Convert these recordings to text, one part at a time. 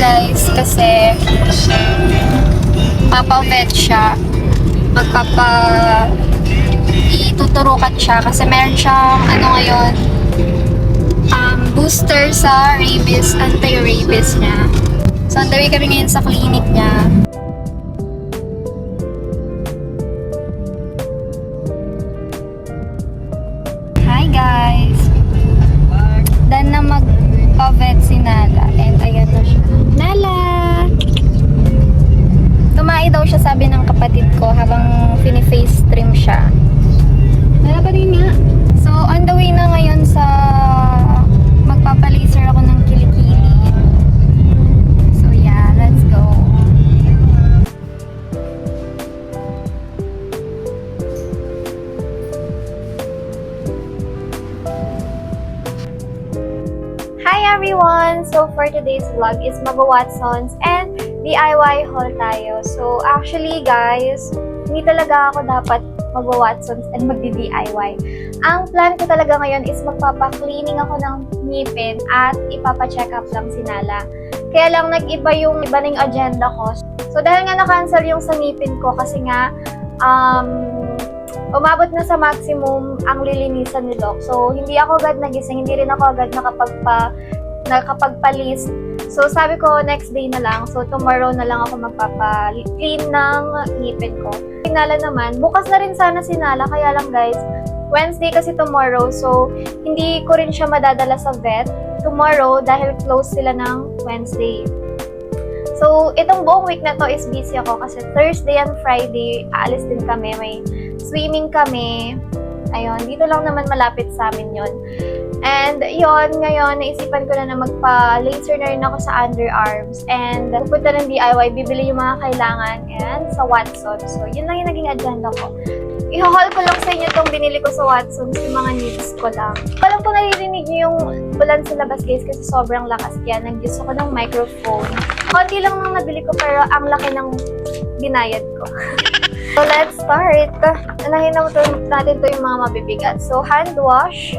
guys kasi papavet siya. Ituturukan siya kasi meron siyang ngayon booster sa rabies, anti-rabies niya. So, on the way kami ngayon sa clinic niya. Hi guys! Dan na magpa-vet si Nala. And ayan na siya. Nala! Tumae daw siya, sabi ng kapatid ko, habang fini-face trim siya. Nala pa rin nga. So, on the way na ngayon sa magpapalaser ako ng kilikili. So, yeah, let's go. Hi everyone! So, for today's vlog is Mama Watsons and DIY haul tayo. So, actually guys, hindi talaga ako dapat mag-Watsons and magdi-DIY. Ang plan ko talaga ngayon is magpapa-cleaning ako ng ngipin at ipapa-check up lang si Nala. Kaya lang nag-iba yung agenda ko. So dahil nga na-cancel yung sa ngipin ko kasi nga umabot na sa maximum ang lilinisan ni Doc. So hindi ako agad nagising, hindi rin ako agad nakapagpa-list. So, sabi ko, next day na lang. So, tomorrow na lang ako magpapa-clean ng ngipin ko. Nala naman, bukas na rin sana si Nala. Kaya lang guys, Wednesday kasi tomorrow. So, hindi ko rin siya madadala sa vet tomorrow dahil close sila ng Wednesday. So, itong buong week na to is busy ako kasi Thursday and Friday, aalis din kami. May swimming kami. Ayun, dito lang naman malapit sa amin yon. And yon, ngayon, naisipan ko na magpa-laser na rin ako sa underarms. And pupunta ng DIY, bibili yung mga kailangan and sa Watsons. So, yun lang yung naging agenda ko. I-haul ko lang sa inyo itong binili ko sa Watsons, yung mga needs ko lang. Alam ko naririnig niyo yung ulan sa labas guys kasi sobrang lakas. Kaya nag-use ako ng microphone. Konti lang nang nabili ko pero ang laki ng binayad ko. So, let's start. Anahin natin to yung mga mabibigat. So, hand wash.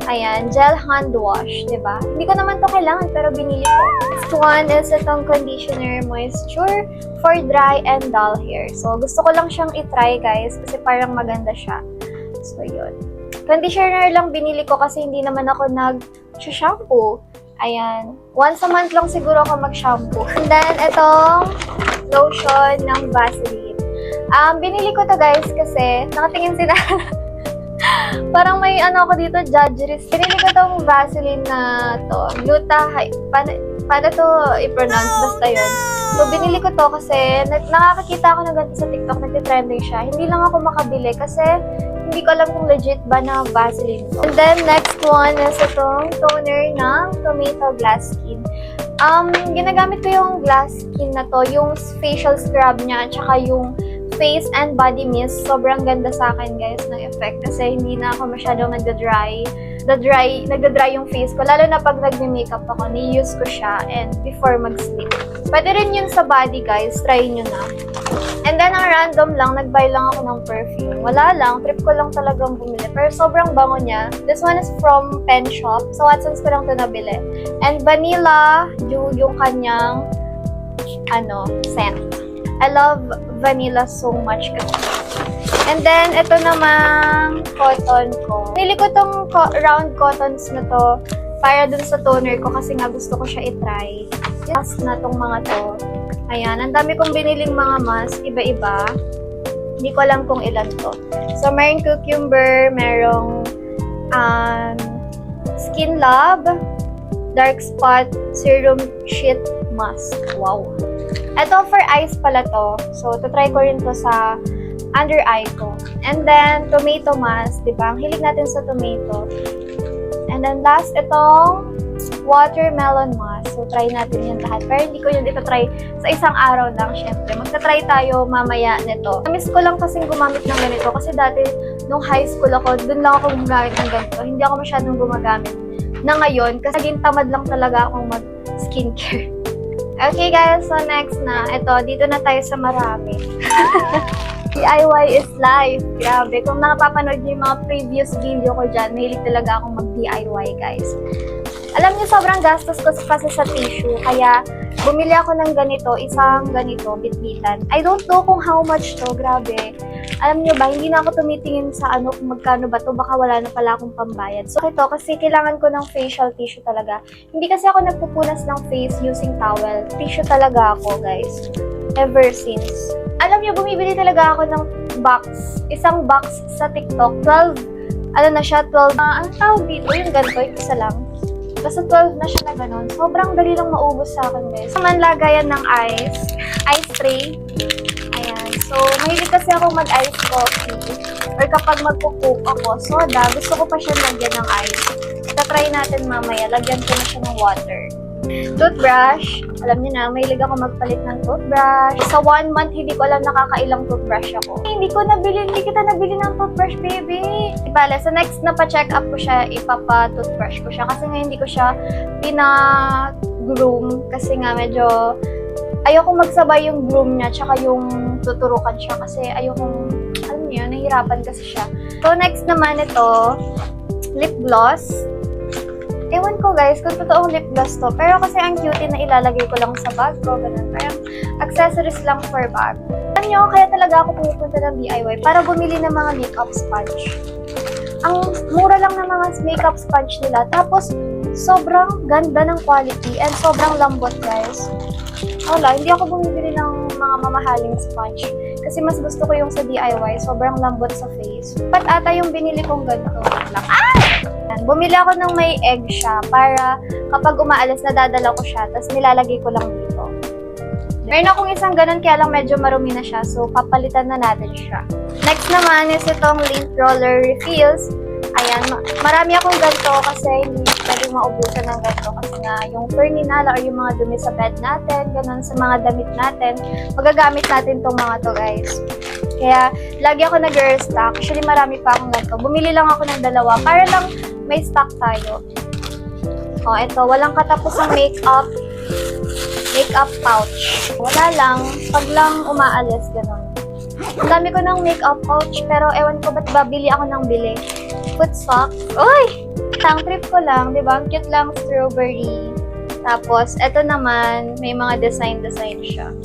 Ayan, gel hand wash, diba? Hindi ko naman to kailangan, pero binili ko. Next one is itong conditioner moisture for dry and dull hair. So, gusto ko lang siyang i-try, guys, kasi parang maganda siya. So, yun. Conditioner lang binili ko kasi hindi naman ako nag-shampoo. Ayan. Once a month lang siguro ako mag-shampoo. And then, itong lotion ng Vaseline. Binili ko to, guys, kasi nakatingin sila. Parang may ako dito, judgeries. Pinili ko tong Vaseline na to. Paano to i-pronounce? Basta yun. So, binili ko to kasi nakakakita ako na ganito sa TikTok, nagtitrending siya. Hindi lang ako makabili kasi hindi ko alam kung legit ba na Vaseline to. And then, next one is itong toner ng Tomato Glass Skin. Ginagamit ko yung glass skin na to, yung facial scrub niya, at saka yung face and body mist. Sobrang ganda sa akin guys ng effect kasi hindi na ako masyadong nagda-dry yung face ko. Lalo na pag nagme-makeup ako, ni-use ko siya and before mag-sleep. Pwede rin yun sa body guys, try nyo na. And then ang random lang, nag-buy lang ako ng perfume. Wala lang, trip ko lang talagang bumili. Pero sobrang bango niya. This one is from Pen Shop. So Watsons ko lang ito nabili. And Vanilla Dew yung kanyang scent. I love vanilla so much kasi. And then, ito namang cotton ko. Nili ko tong round cottons na to para dun sa toner ko kasi nga gusto ko siya i-try. Mask na tong mga to. Ayan, ang dami kong biniling mga mask, iba-iba. Hindi ko alam kung ilan to. So, mayroong cucumber, mayroong Skin Lab, Dark Spot, Serum Sheet Mask. Wow! Ito for eyes pala to. So, try ko rin to sa under eye ko. And then, tomato mask. Diba? Ang hilig natin sa tomato. And then, last, itong watermelon mask. So, try natin yan lahat. Pero hindi ko yun ito-try sa isang araw lang, syempre. Magta-try tayo mamaya nito. Miss ko lang kasing gumamit ng ganito. Kasi dati, nung high school ako, dun lang ako gumagamit ng ganito. Hindi ako masyadong gumagamit na ngayon. Kasi naging tamad lang talaga akong mag-skincare. Okay guys, so next na. Ito, dito na tayo sa marami. DIY is life. Grabe. Kung nakapapanood niyo yung mga previous video ko dyan, mahilig talaga akong mag-DIY, guys. Alam niyo, sobrang gastos ko kasi sa tissue. Kaya, bumili ako ng ganito, isang ganito, bitbitan. I don't know kung how much to, grabe. Alam niyo ba, hindi na ako tumitingin sa ano kung magkano ba to, baka wala na pala akong pambayad. So, ito, kasi kailangan ko ng facial tissue talaga. Hindi kasi ako nagpupunas ng face using towel. Tissue talaga ako, guys. Ever since. Alam niyo, bumibili talaga ako ng box. Isang box sa TikTok. 12, ano na siya, 12, anong tawag dito? Yung ganito, yung isa lang. Basta 12 na siya na ganun. Sobrang dali lang maubos sa akin, guys. Naman lagayan ng ice tray. Ayan. So, mahilig kasi ako mag-ice coffee. Or kapag magkukook ako, soda, gusto ko pa siya lagyan ng ice. Try natin mamaya. Lagyan ko na siya ng water. Toothbrush. Alam niyo na, mahilig ako magpalit ng toothbrush. Sa 1 month, hindi ko alam nakakailang toothbrush ako. Hindi kita nabili ng toothbrush, baby. Bale, sa next na pa-check up ko siya, ipapa-toothbrush ko siya. Kasi nga hindi ko siya pina-groom. Kasi nga medyo ayoko magsabay yung groom niya tsaka yung tuturukan siya. Kasi ayokong, alam niyo, nahihirapan kasi siya. So, next naman ito, lip gloss. Ewan ko guys, kung totoong lip gloss to. Pero kasi ang cute na ilalagay ko lang sa bag ko. Ganun. Parang accessories lang for bag. Alam nyo, kaya talaga ako pumupunta ng DIY para bumili ng mga makeup sponge. Ang mura lang ng mga makeup sponge nila. Tapos, sobrang ganda ng quality and sobrang lambot guys. Wala, hindi ako bumibili ng mga mamahaling sponge. Kasi mas gusto ko yung sa DIY. Sobrang lambot sa face. Pat ata yung binili kong ganito lang. Bumili ako ng may egg siya para kapag umaalis, nadadala ko siya, tapos nilalagay ko lang dito. Meron akong isang ganun, kaya lang medyo marumi na siya, so papalitan na natin siya. Next naman is itong lint roller refills. Ayan, marami akong ganito kasi hindi pwedeng maubusan ng ganito kasi nga yung fur ni Nala or yung mga dumi sa bed natin, ganun sa mga damit natin, magagamit natin tong mga to guys. Kaya, lagi ako nag-restock. Actually, marami pa akong ganito. Bumili lang ako ng dalawa para lang may stock tayo. O, ito. Walang katapusang makeup pouch. Wala lang. Pag lang umaalis, gano'n. Ang dami ko ng makeup pouch, pero ewan ko ba't babili ako ng bili. Foot sock. Uy! Tang trip ko lang, di ba? Ang cute lang, strawberry. Tapos, ito naman, may mga design siya.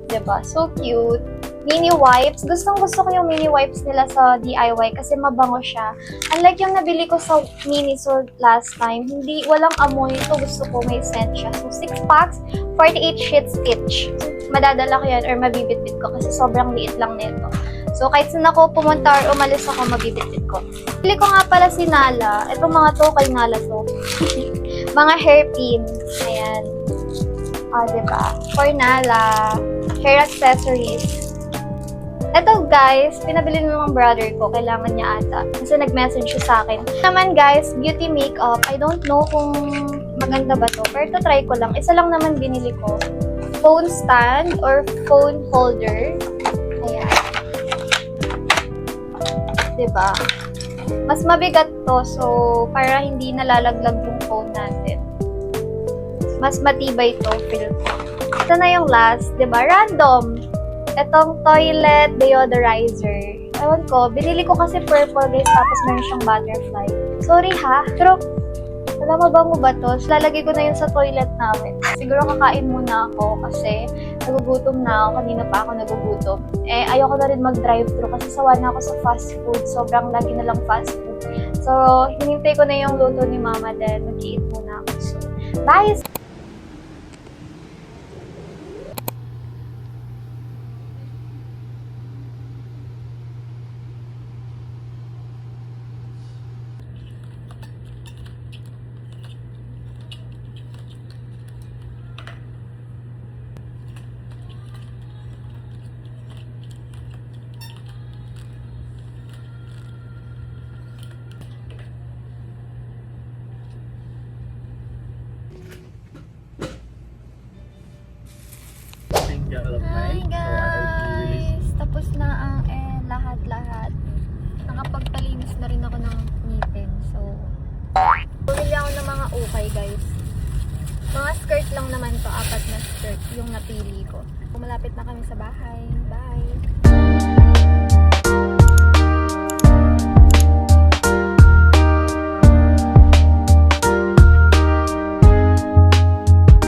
Di ba? So cute. Mini wipes. Gustong-gusto ko yung mini wipes nila sa DIY kasi mabango siya. Unlike yung nabili ko sa Miniso last time, walang amoy. Ito gusto ko, may scent siya. So, 6 packs, 48 sheets each. Madadala ko yan or mabibitbit ko kasi sobrang liit lang nito. So, kahit saan ako pumunta or umalis ako, mabibitbit ko. Bili ko nga pala si Nala. Itong mga to, kay Nala to. Mga hairpin. Ayan. Diba? For Nala. Hair accessories. Ito guys, pinabili ng brother ko. Kailangan niya ata. Kasi nag-message siya sa akin. Naman guys, beauty makeup. I don't know kung maganda ba to. Pero ito try ko lang. Isa lang naman binili ko. Phone stand or phone holder. Ayan. Diba? Mas mabigat to. So, para hindi nalalaglag yung phone natin. Mas matibay to. Feel ko. Ito na yung last. Diba? Random. Itong toilet deodorizer. Ewan ko, binili ko kasi purple guys, tapos meron siyang butterfly. Sorry ha, pero wala mabango ba to? Lalagay ko na yun sa toilet namin. Siguro kakain muna ako kasi nagugutom na ako. Kanina pa ako nagugutom. Ayoko na rin mag-drive-thru kasi sawa na ako sa fast food. Sobrang lagi na lang fast food. So, hinintay ko na yung luto ni mama then mag-eat muna ako. So, bye! Hi guys! Tapos na ang lahat-lahat. Nakapagpalinis na rin ako ng ngipin. So, bumili ako ng mga ukay guys. Mga skirt lang naman to, 4 na skirt yung napili ko. Malapit na kami sa bahay. Bye!